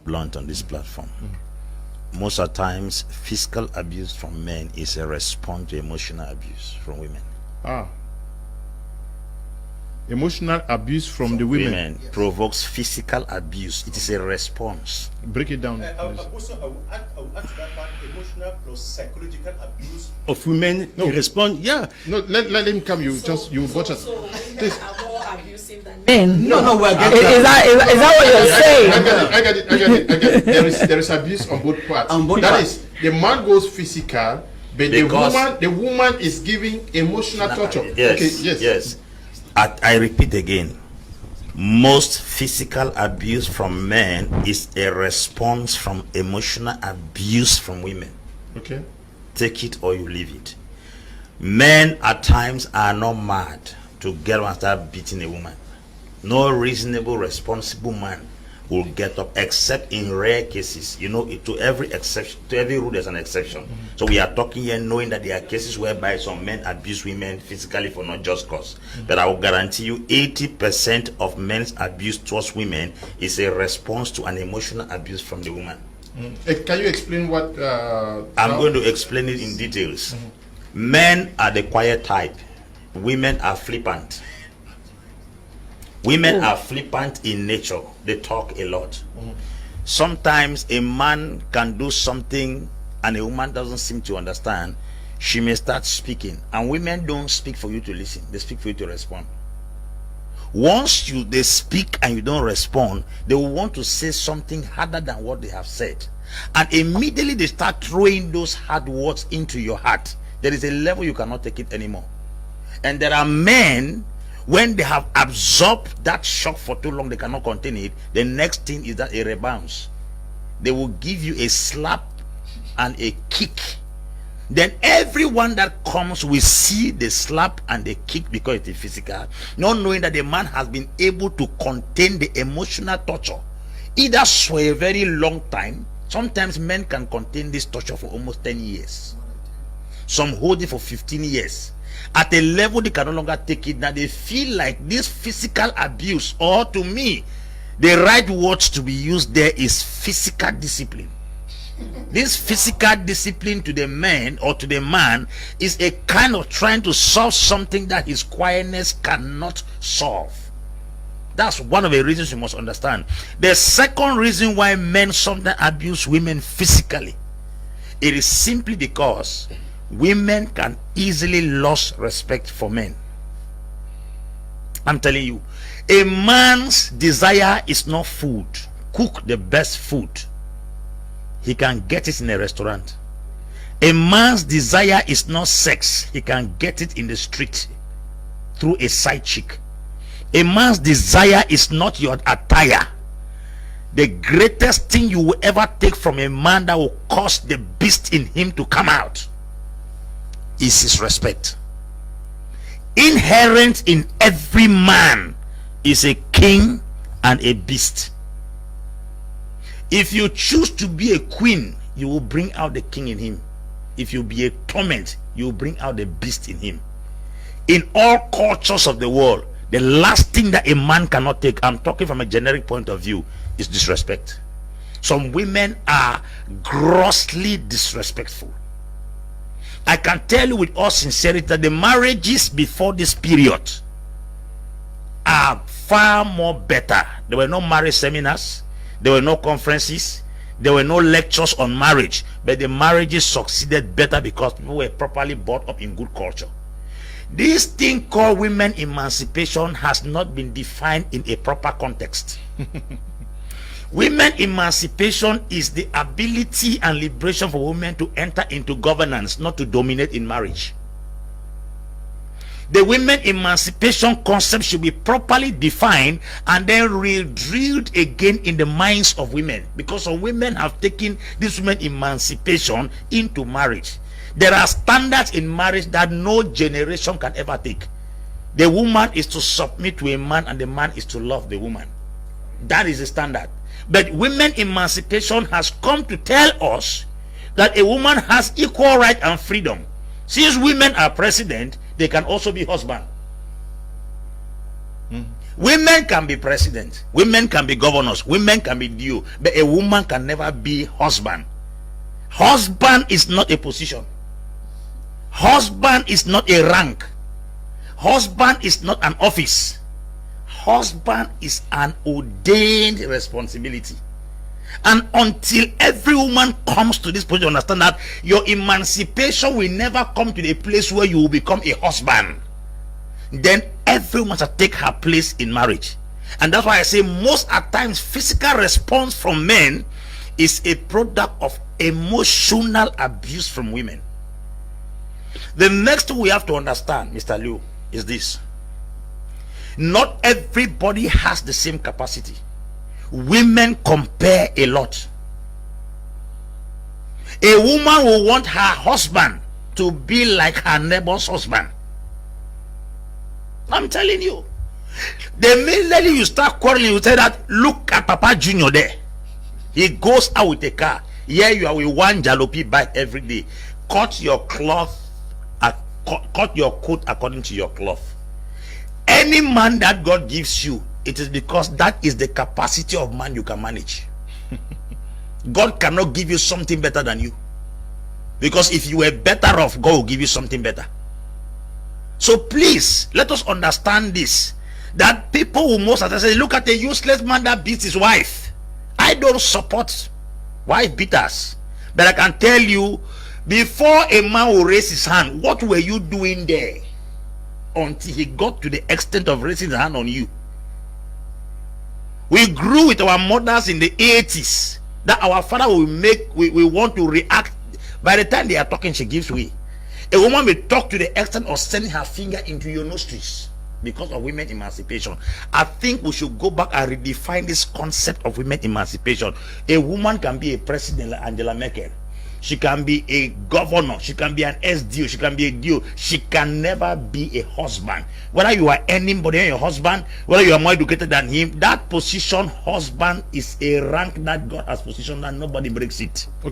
blunt on this platform. Most of the times, physical abuse from men is a response to emotional abuse from women. Emotional abuse from the women provokes physical abuse. It is a response. Break it down. Also, I will add to that part, emotional plus psychological abuse of women. No. Respond. Yeah. No, let him come. You watch us. So women are more abusive than Men. No, we're Is getting that what you're saying? I get it. There is abuse on both parts. On both That parts. is, the man goes physical, but the woman is giving emotional torture. Yes, Okay, yes. I repeat again. Most physical abuse from men is a response from emotional abuse from women. Okay. Take it or you leave it. Men at times are not mad to get up and start beating a woman. No reasonable, responsible man will get up, except in rare cases. You know, to every exception, to every rule there's an exception. So we are talking here knowing that there are cases whereby some men abuse women physically for not just cause. But I will guarantee you 80% of men's abuse towards women is a response to an emotional abuse from the woman. Can you explain what? I'm going to explain it in details. Men are the quiet type. Women are flippant. Women are flippant in nature. They talk a lot. Sometimes a man can do something and a woman doesn't seem to understand. She may start speaking, and women don't speak for you to listen. They speak for you to respond. Once they speak and you don't respond, they will want to say something harder than what they have said, and immediately they start throwing those hard words into your heart. There is a level you cannot take it anymore. And there are men, when they have absorbed that shock for too long, they cannot contain it. The next thing is that it rebounds. They will give you a slap and a kick. Then everyone that comes will see the slap and the kick because it is physical, not knowing that the man has been able to contain the emotional torture, either for a very long time. Sometimes men can contain this torture for almost 10 years. Some hold it for 15 years. At a level they can no longer take it. Now they feel like this physical abuse, or to me, the right words to be used there is physical discipline. This physical discipline to the man or to the man is a kind of trying to solve something that his quietness cannot solve. That's one of the reasons you must understand. The second reason why men sometimes abuse women physically, it is simply because women can easily lose respect for men. I'm telling you, a man's desire is not food. Cook the best food, he can get it in a restaurant. A man's desire is not sex. He can get it in the street through a side chick. A man's desire is not your attire. The greatest thing you will ever take from a man that will cause the beast in him to come out is his respect. Inherent in every man is a king and a beast. If you choose to be a queen, you will bring out the king in him. If you be a torment, you will bring out the beast in him. In all cultures of the world, the last thing that a man cannot take, I'm talking from a generic point of view, is disrespect. Some women are grossly disrespectful. I can tell you with all sincerity that the marriages before this period are far more better. There were no marriage seminars, there were no conferences, there were no lectures on marriage, but the marriages succeeded better because people were properly brought up in good culture. This thing called women emancipation has not been defined in a proper context. Women emancipation is the ability and liberation for women to enter into governance, not to dominate in marriage. The women emancipation concept should be properly defined and then re-drilled again in the minds of women, because some women have taken this women emancipation into marriage. There are standards in marriage that no generation can ever take. The woman is to submit to a man and the man is to love the woman. That is the standard. But women emancipation has come to tell us that a woman has equal right and freedom. Since women are president, they can also be husband. Women can be president, women can be governors, women can be DO, but a woman can never be husband. Husband is not a position. Husband is not a rank. Husband is not an office. Husband is an ordained responsibility. And until every woman comes to this point to understand that your emancipation will never come to the place where you will become a husband, then every woman shall take her place in marriage. And that's why I say most at times physical response from men is a product of emotional abuse from women. The next thing we have to understand, Mr. Liu, is this: not everybody has the same capacity. Women compare a lot. A woman will want her husband to be like her neighbor's husband. I'm telling you. The minute you start quarreling, you say that, look at Papa Junior there. He goes out with a car. Here you are with one jalopy bike every day. Cut your cloth, cut your coat according to your cloth. Any man that God gives you, it is because that is the capacity of man you can manage. God cannot give you something better than you. Because if you were better off, God will give you something better. So please, let us understand this. That people will most of the time say, look at a useless man that beats his wife. I don't support wife beaters. But I can tell you, before a man will raise his hand, what were you doing there? Until he got to the extent of raising his hand on you. We grew with our mothers in the 80s. That our father will make, we want to react. By the time they are talking, she gives way. A woman will talk to the extent of sending her finger into your nostrils because of women emancipation. I think we should go back and redefine this concept of women emancipation. A woman can be a president like Angela Merkel. She can be a governor. She can be an SDO. She can be a DO. She can never be a husband. Whether you are anybody than your husband, whether you are more educated than him, that position, husband, is a rank that God has positioned and nobody breaks it. Okay.